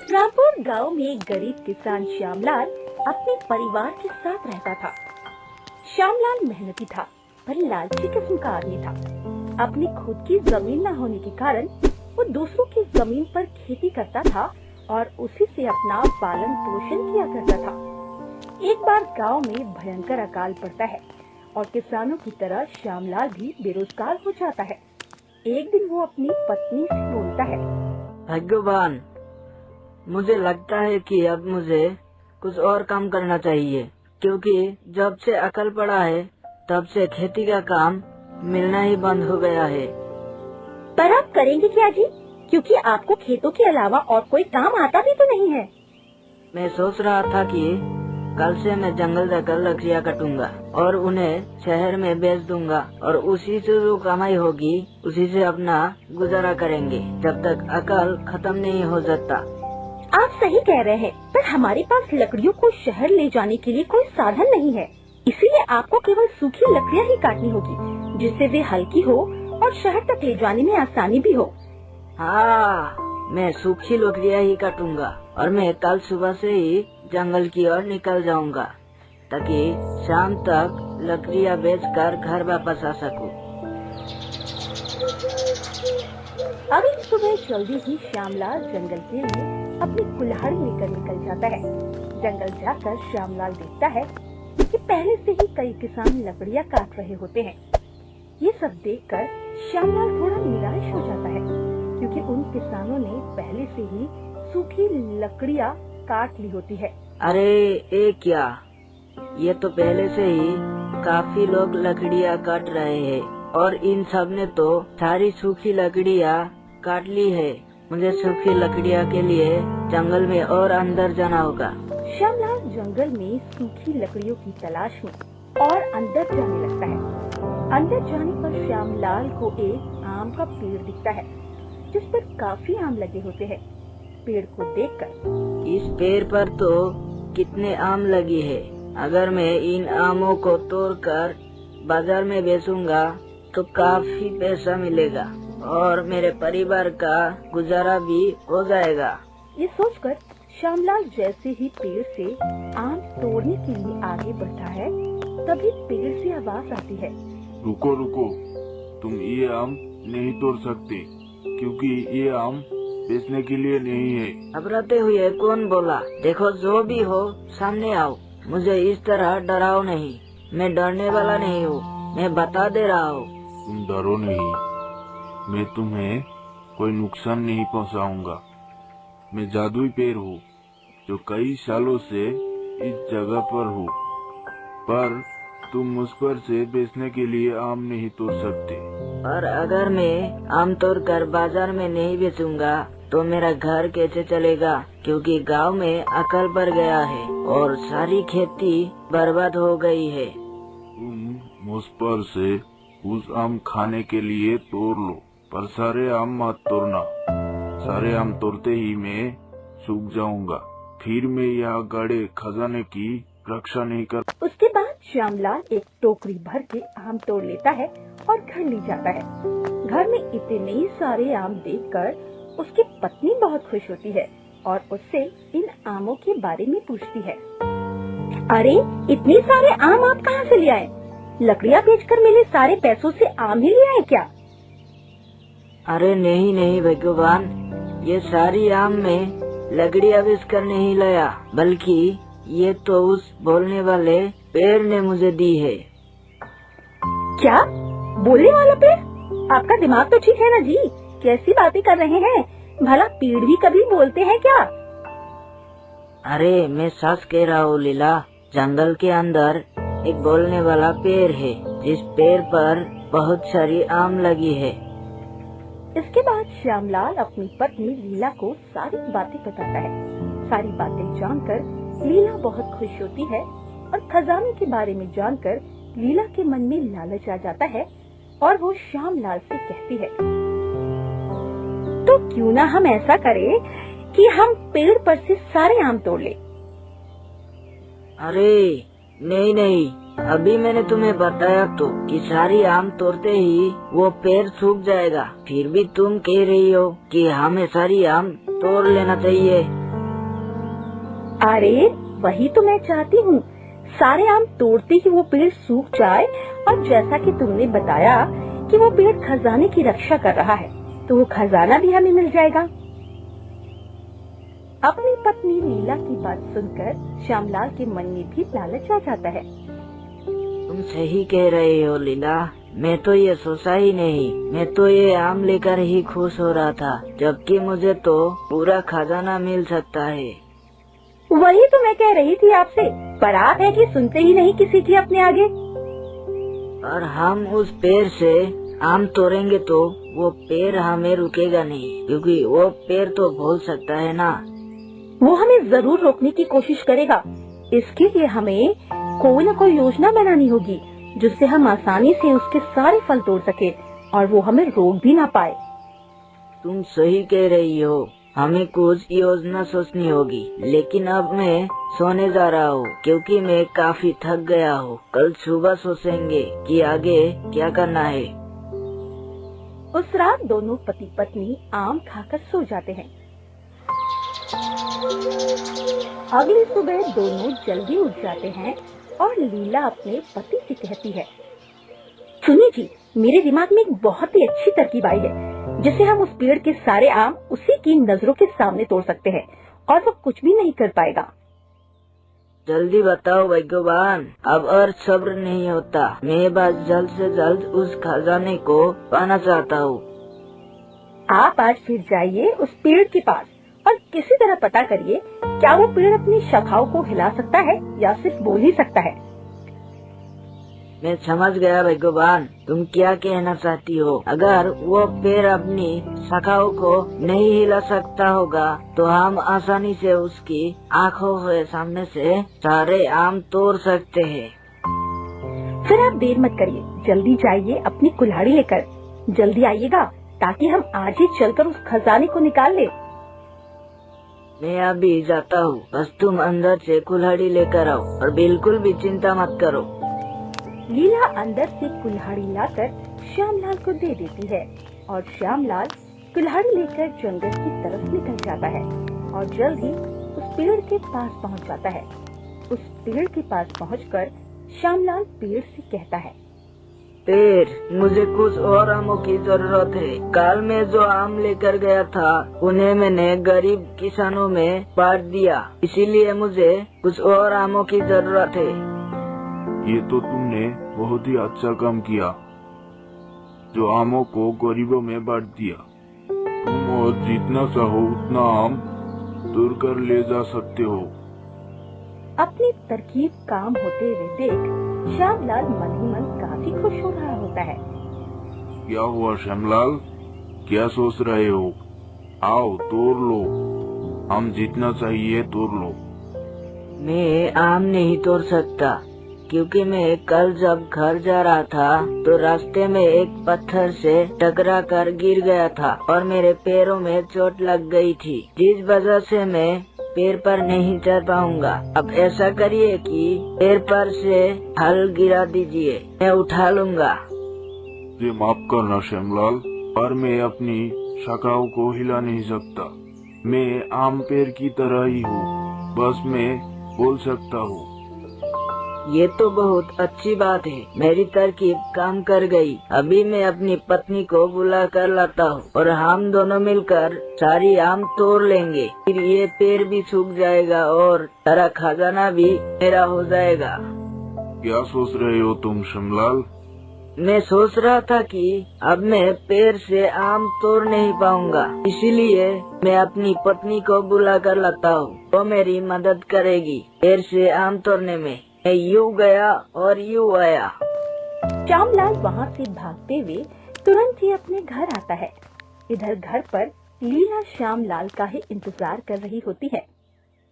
रामपुर गांव में एक गरीब किसान श्यामलाल अपने परिवार के साथ रहता था। श्यामलाल मेहनती था पर लालची किस्म का आदमी था। अपनी खुद की जमीन न होने के कारण वो दूसरों की जमीन पर खेती करता था और उसी से अपना पालन पोषण किया करता था। एक बार गांव में भयंकर अकाल पड़ता है और किसानों की तरह श्यामलाल भी बेरोजगार हो जाता है। एक दिन वो अपनी पत्नी से बोलता है, भगवान, मुझे लगता है कि अब मुझे कुछ और काम करना चाहिए, क्योंकि जब से अकल पड़ा है तब से खेती का काम मिलना ही बंद हो गया है। पर आप करेंगे क्या जी? क्योंकि आपको खेतों के अलावा और कोई काम आता भी तो नहीं है। मैं सोच रहा था कि कल से मैं जंगल जाकर लकड़ियाँ काटूंगा और उन्हें शहर में बेच दूंगा और उसी से जो कमाई होगी उसी से अपना गुजारा करेंगे जब तक अकल खत्म नहीं हो जाता। आप सही कह रहे हैं, पर हमारे पास लकड़ियों को शहर ले जाने के लिए कोई साधन नहीं है, इसीलिए आपको केवल सूखी लकड़ियाँ ही काटनी होगी जिससे वे हल्की हो और शहर तक ले जाने में आसानी भी हो। हाँ, मैं सूखी लकड़ियाँ ही काटूंगा और मैं कल सुबह से ही जंगल की ओर निकल जाऊंगा ताकि शाम तक लकड़ियाँ बेचकर घर वापस आ सकूं। अगली सुबह जल्दी ही श्यामलाल जंगल के लिए अपनी कुल्हाड़ी लेकर निकल जाता है। जंगल जाकर श्यामलाल देखता है कि पहले से ही कई किसान लकड़ियाँ काट रहे होते हैं। ये सब देखकर श्यामलाल थोड़ा निराश हो जाता है, क्योंकि उन किसानों ने पहले से ही सूखी लकड़ियाँ काट ली होती है। अरे ये क्या, ये तो पहले से ही काफी लोग लकड़ियाँ काट रहे हैं और इन सब ने तो सारी सूखी लकड़ियाँ काट ली है। मुझे सूखी लकड़ियाँ के लिए जंगल में और अंदर जाना होगा। श्यामलाल जंगल में सूखी लकड़ियों की तलाश में और अंदर जाने लगता है। अंदर जाने पर श्यामलाल को एक आम का पेड़ दिखता है जिस पर काफी आम लगे होते हैं। पेड़ को देखकर, इस पेड़ पर तो कितने आम लगी है, अगर मैं इन आमों को तोड़कर बाजार में बेचूंगा तो काफी पैसा मिलेगा और मेरे परिवार का गुजारा भी हो जाएगा। ये सोचकर श्यामलाल जैसे ही पेड़ से आम तोड़ने के लिए आगे बढ़ता है, तभी पेड़ से आवाज आती है, रुको रुको, तुम ये आम नहीं तोड़ सकते क्योंकि ये आम बेचने के लिए नहीं है। घबराते हुए कौन बोला, देखो जो भी हो सामने आओ, मुझे इस तरह डराओ नहीं, मैं डरने वाला नहीं हूँ, मैं बता दे रहा हूँ। तुम डरो नहीं, मैं तुम्हें कोई नुकसान नहीं पहुँचाऊंगा। मैं जादुई पेड़ हूँ जो कई सालों से इस जगह पर हूँ, पर तुम मुझ पर से बेचने के लिए आम नहीं तोड़ सकते। और अगर मैं आम तोड़कर बाजार में नहीं बेचूंगा तो मेरा घर कैसे चलेगा, क्योंकि गांव में अकाल पड़ गया है और सारी खेती बर्बाद हो गई है। तुम मुझ पर से कुछ आम खाने के लिए तोड़ लो, पर सारे आम मत तोड़ना। सारे आम तोड़ते ही मैं सूख जाऊंगा, फिर मैं यहाँ गड़े खजाने की रक्षा नहीं कर। उसके बाद श्यामलाल एक टोकरी भर के आम तोड़ लेता है और घर ले जाता है। घर में इतने सारे आम देखकर उसकी पत्नी बहुत खुश होती है और उससे इन आमों के बारे में पूछती है। अरे, इतने सारे आम आप कहाँ से ले आए? लकड़ियाँ बेचकर मिले सारे पैसों से आम ही ले आए क्या? अरे नहीं नहीं भगवान, ये सारी आम में लकड़ियाँ बेचकर नहीं लाया, बल्कि ये तो उस बोलने वाले पेड़ ने मुझे दी है। क्या? बोलने वाला पेड़? आपका दिमाग तो ठीक है ना जी? कैसी बातें कर रहे हैं? भला पेड़ भी कभी बोलते हैं क्या? अरे मैं सच कह रहा हूँ लीला, जंगल के अंदर एक बोलने वाला पेड़ है जिस पेड़ पर बहुत सारी आम लगी है। इसके बाद श्यामलाल अपनी पत्नी लीला को सारी बातें बताता है। सारी बातें जानकर लीला बहुत खुश होती है और खजाने के बारे में जानकर लीला के मन में लालच आ जाता है और वो श्यामलाल से कहती है, तो क्यों ना हम ऐसा करें कि हम पेड़ पर से सारे आम तोड़ ले। अरे नहीं नहीं, अभी मैंने तुम्हें बताया तो कि सारी आम तोड़ते ही वो पेड़ सूख जाएगा, फिर भी तुम कह रही हो कि हमें सारी आम तोड़ लेना चाहिए। अरे वही तो मैं चाहती हूँ, सारे आम तोड़ते ही वो पेड़ सूख जाए, और जैसा कि तुमने बताया कि वो पेड़ खजाने की रक्षा कर रहा है, तो वो खजाना भी हमें मिल जाएगा। अपनी पत्नी लीला की बात सुनकर श्यामलाल के मन में भी लालच आ जाता है। तुम सही कह रही हो लीला, मैं तो ये सोचा ही नहीं। मैं तो ये आम लेकर ही खुश हो रहा था, जबकि मुझे तो पूरा खजाना मिल सकता है। वही तो मैं कह रही थी आपसे, पर आप है कि सुनते ही नहीं किसी की अपने आगे। और हम उस पेड़ से आम तोड़ेंगे तो वो पेड़ हमें रुकेगा नहीं, क्योंकि वो पेड़ तो बोल सकता है ना। वो हमें जरूर रोकने की कोशिश करेगा। इसके लिए हमें कोई न कोई योजना बनानी होगी, जिससे हम आसानी से उसके सारे फल तोड़ सके और वो हमें रोक भी ना पाए। तुम सही कह रही हो, हमें कुछ योजना सोचनी होगी। लेकिन अब मैं सोने जा रहा हूँ, क्योंकि मैं काफी थक गया हूँ। कल सुबह सोचेंगे कि आगे क्या करना है। उस रात दोनों पति पत्नी आम खाकर सो जाते हैं। अगली सुबह दोनों जल्दी उठ जाते हैं और लीला अपने पति से कहती है, सुनिए जी, मेरे दिमाग में एक बहुत ही अच्छी तरकीब आई है, जिससे हम उस पेड़ के सारे आम उसी की नजरों के सामने तोड़ सकते हैं और वो कुछ भी नहीं कर पाएगा। जल्दी बताओ भगवान, अब और सब्र नहीं होता। मैं बस जल्द से जल्द उस खजाने को पाना चाहता हूँ। आप आज फिर जाइए उस पेड़ के पास और किसी तरह पता करिए, क्या वो पेड़ अपनी शाखाओं को हिला सकता है या सिर्फ बोल ही सकता है। मैं समझ गया भगवान, तुम क्या कहना चाहती हो। अगर वो पेड़ अपनी शाखाओं को नहीं हिला सकता होगा, तो हम आसानी से उसकी आँखों के सामने से सारे आम तोड़ सकते हैं। फिर आप देर मत करिए, जल्दी जाइए अपनी कुल्हाड़ी लेकर। जल्दी आइएगा, ताकि हम आज ही चलकर उस खजाने को निकाल ले। मैं अभी जाता हूँ, बस तुम अंदर से कुल्हाड़ी लेकर आओ और बिल्कुल भी चिंता मत करो। लीला अंदर से कुल्हाड़ी लाकर श्यामलाल को दे देती है और श्यामलाल कुल्हाड़ी लेकर जंगल की तरफ निकल जाता है और जल्द ही उस पेड़ के पास पहुंच जाता है। उस पेड़ के पास पहुंचकर श्यामलाल पेड़ से कहता है, पेड़, मुझे कुछ और आमों की जरूरत है। कल मैं जो आम लेकर गया था, उन्हें मैंने गरीब किसानों में बांट दिया, इसीलिए मुझे कुछ और आमों की जरूरत है। ये तो तुमने बहुत ही अच्छा काम किया, जो आमों को गरीबों में बांट दिया। तुम और जितना चाहो उतना आम तोड़ कर ले जा सकते हो। अपनी तरकीब काम होते हुए देख श्यामलाल मन ही मन काफी खुश हो रहा होता है। क्या हुआ श्यामलाल, क्या सोच रहे हो? आओ तोड़ लो, आम जितना चाहिए तोड़ लो। मैं आम नहीं तोड़ सकता, क्योंकि मैं कल जब घर जा रहा था तो रास्ते में एक पत्थर से टकरा कर गिर गया था और मेरे पैरों में चोट लग गई थी, जिस वजह से मैं पेड़ पर नहीं चढ़ पाऊंगा। अब ऐसा करिए कि पेड़ पर से फल गिरा दीजिए, मैं उठा लूंगा। ये माफ करना श्यामलाल, पर मैं अपनी शाखाओं को हिला नहीं सकता। मैं आम पेड़ की तरह ही हूँ, बस मैं बोल सकता हूँ। ये तो बहुत अच्छी बात है, मेरी तरकीब काम कर गई। अभी मैं अपनी पत्नी को बुला कर लाता हूँ और हम दोनों मिलकर सारी आम तोड़ लेंगे। फिर ये पेड़ भी सूख जाएगा और सारा खजाना भी मेरा हो जाएगा। क्या सोच रहे हो तुम श्यामलाल? मैं सोच रहा था कि अब मैं पेड़ से आम तोड़ नहीं पाऊंगा, इसीलिए मैं अपनी पत्नी को बुला कर लाता हूँ। वो मेरी मदद करेगी पेड़ से आम तोड़ने में। मैं यूँ गया और यूँ आया। श्यामलाल वहाँ से भागते हुए तुरंत ही अपने घर आता है। इधर घर पर लीला श्यामलाल का ही इंतजार कर रही होती है।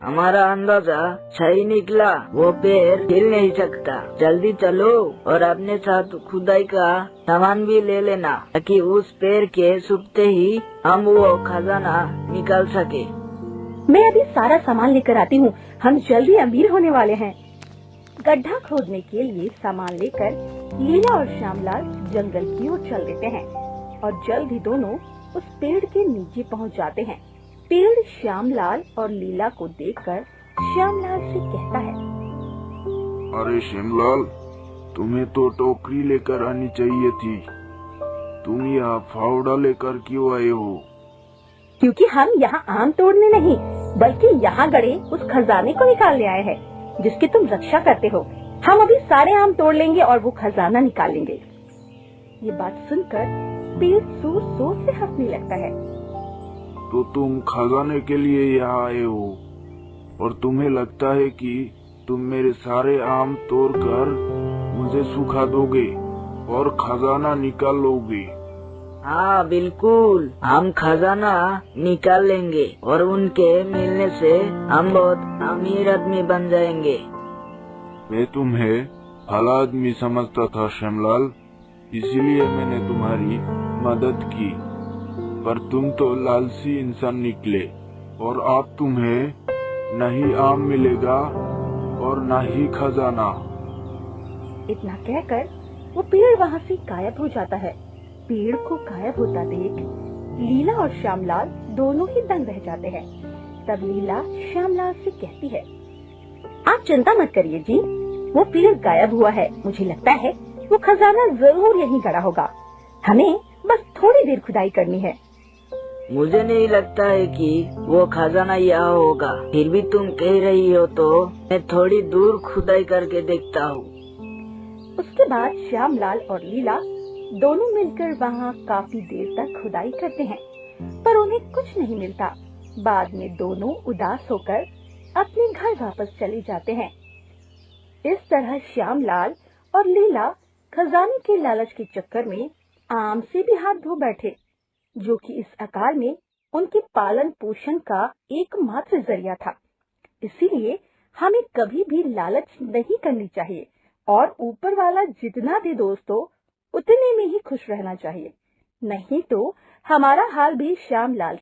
हमारा अंदाजा सही निकला, वो पेड़ हिल नहीं सकता। जल्दी चलो और अपने साथ खुदाई का सामान भी ले लेना, ताकि उस पेड़ के सूखते ही हम वो खजाना निकाल सके। मैं अभी सारा सामान लेकर आती हूँ, हम जल्दी अमीर होने वाले हैं। गड्ढा खोदने के लिए सामान लेकर लीला और श्यामलाल जंगल की ओर चल देते हैं और जल्द ही दोनों उस पेड़ के नीचे पहुंच जाते हैं। पेड़ श्यामलाल और लीला को देखकर श्यामलाल से कहता है, अरे श्यामलाल, तुम्हें तो टोकरी लेकर आनी चाहिए थी। तुम यहाँ फावड़ा लेकर क्यों आए हो? क्योंकि हम यहाँ आम तोड़ने नहीं बल्कि यहाँ गड़े उस खजाने को निकालने आए हैं जिसकी तुम रक्षा करते हो। हम अभी सारे आम तोड़ लेंगे और वो खजाना निकाल लेंगे। ये बात सुनकर पेड़ जोर जोर से हंसने लगता है। तो तुम खजाने के लिए यहाँ आए हो और तुम्हें लगता है कि तुम मेरे सारे आम तोड़कर मुझे सुखा दोगे और खजाना निकाल लोगे? हाँ बिल्कुल, हम खजाना निकाल लेंगे और उनके मिलने से हम बहुत अमीर आदमी बन जाएंगे। मैं तुम्हें भला आदमी समझता था श्यामलाल, इसीलिए मैंने तुम्हारी मदद की, पर तुम तो लालची इंसान निकले और अब तुम्हें न ही आम मिलेगा और न ही खजाना। इतना कहकर वो पेड़ वहाँ से गायब हो जाता है। पेड़ को गायब होता देख लीला और श्यामलाल दोनों ही दंग रह जाते हैं। तब लीला श्यामलाल से कहती है, आप चिंता मत करिए जी, वो पेड़ गायब हुआ है। मुझे लगता है वो खजाना जरूर यहीं गड़ा होगा। हमें बस थोड़ी देर खुदाई करनी है। मुझे नहीं लगता है कि वो खजाना यहाँ होगा, फिर भी तुम कह रही हो तो मैं थोड़ी दूर खुदाई करके देखता हूँ। उसके बाद श्यामलाल और लीला दोनों मिलकर वहाँ काफी देर तक खुदाई करते हैं, पर उन्हें कुछ नहीं मिलता। बाद में दोनों उदास होकर अपने घर वापस चले जाते हैं। इस तरह श्यामलाल और लीला खजाने के लालच के चक्कर में आम से भी हाथ धो बैठे, जो कि इस अकाल में उनके पालन पोषण का एकमात्र जरिया था। इसीलिए हमें कभी भी लालच नहीं करनी चाहिए और ऊपर वाला जितना दे दोस्तों उतने में ही खुश रहना चाहिए, नहीं तो हमारा हाल भी श्यामलाल